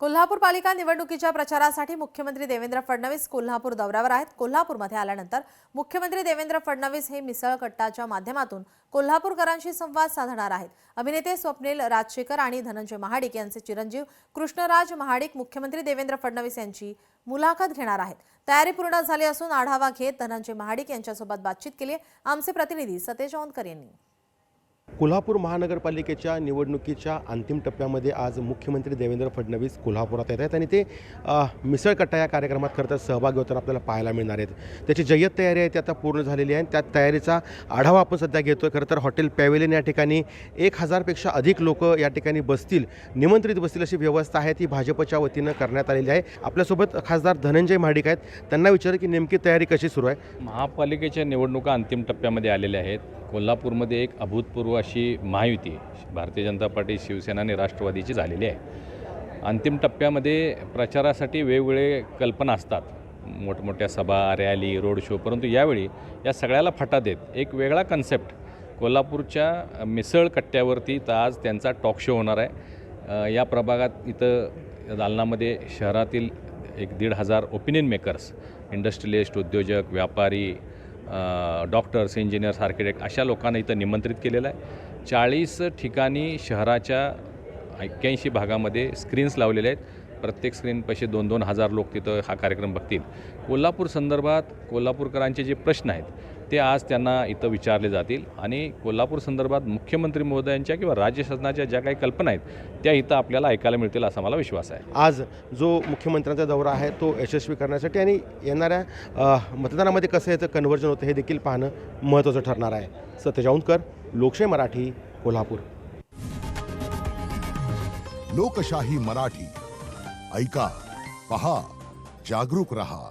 कोल्हापूर पालिका निवडणुकीच्या प्रचारासाठी मुख्यमंत्री देवेंद्र फडणवीस कोल्हापूर दौऱ्यावर आहेत। कोल्हापूरमध्ये आल्यानंतर मुख्यमंत्री देवेंद्र फडणवीस हे मिसळ कट्टाच्या माध्यमातून कोल्हापूरकरांशी संवाद साधणार आहेत। अभिनेते स्वप्नील राजशेखर आणि धनंजय महाडिक यांचे चिरंजीव कृष्णराज महाडिक मुख्यमंत्री देवेंद्र फडणवीस यांची मुलाखत घेणार आहेत। तयारी पूर्ण झाली असून आढावा घेत धनंजय महाडिक यांच्यासोबत बातचीत केली आहे आमचे प्रतिनिधी सतेज औंधकर यांनी। कोल्हापूर महानगरपालिकेच्या निवडणुकीच्या अंतिम टप्प्यामध्ये आज मुख्यमंत्री देवेंद्र फडणवीस कोल्हापुरात येत आहेत आणि ते मिसळ कट्टा या कार्यक्रमात खरं तर सहभागी होताना आपल्याला पाहायला मिळणार आहेत। त्याची जय्यत तयारी आहे ती आता पूर्ण झालेली आहे। त्या तयारीचा आढावा आपण सध्या घेतोय। खरं तर हॉटेल पॅव्हेलियन या ठिकाणी 1000पेक्षा अधिक लोक या ठिकाणी बसतील, निमंत्रित बसतील अशी व्यवस्था आहे ती भाजपच्या वतीनं करण्यात आलेली आहे। आपल्यासोबत खासदार धनंजय महाडिक आहेत, त्यांना विचार की नेमकी तयारी कशी सुरू आहे। महापालिकेच्या निवडणुका अंतिम टप्प्यामध्ये आलेल्या आहेत। कोल्हापूरमध्ये एक अभूतपूर्व अशी महायुती भारतीय जनता पार्टी, शिवसेना आणि राष्ट्रवादीची झालेली आहे। अंतिम टप्प्यामध्ये प्रचारासाठी वेगवेगळे कल्पना असतात, मोठमोठ्या सभा, रॅली, रोड शो, परंतु यावेळी या सगळ्याला फटा देत एक वेगळा कन्सेप्ट कोल्हापूरच्या मिसळ कट्ट्यावरती आज त्यांचा टॉक शो होणार आहे। या प्रभागात इथं दालनामध्ये शहरातील 1,500 ओपिनियन मेकर्स, इंडस्ट्रियलिस्ट, उद्योजक, व्यापारी, डॉक्टर्स, इंजिनियर्स, आर्किटेक्ट अशा लोकांना इथं निमंत्रित केलेलं आहे। 40 ठिकाणी शहराच्या 81 भागामध्ये स्क्रीन्स लावलेले आहेत। प्रत्येक स्क्रीनपाशी 2-2 हजार लोक तिथं हा कार्यक्रम बघतील। कोल्हापूर संदर्भात कोल्हापूरकरांचे जे प्रश्न आहेत ते आज त्यांना इथं विचारले जातील आणि कोल्हापूर संदर्भात मुख्यमंत्री महोदयांच्या किंवा राज्य शासनाच्या ज्या काही कल्पना आहेत त्या इथं आपल्याला ऐकायला मिळतील असा मला विश्वास आहे। आज जो मुख्यमंत्र्यांचा दौरा आहे तो यशस्वी करण्यासाठी आणि येणाऱ्या मतदानामध्ये कसं याचं कन्व्हर्जन होतं हे देखील पाहणं महत्त्वाचं ठरणार आहे। सतेज औंधकर, लोकशाही मराठी, कोल्हापूर। लोकशाही मराठी, ऐका, पहा, जागरूक रहा।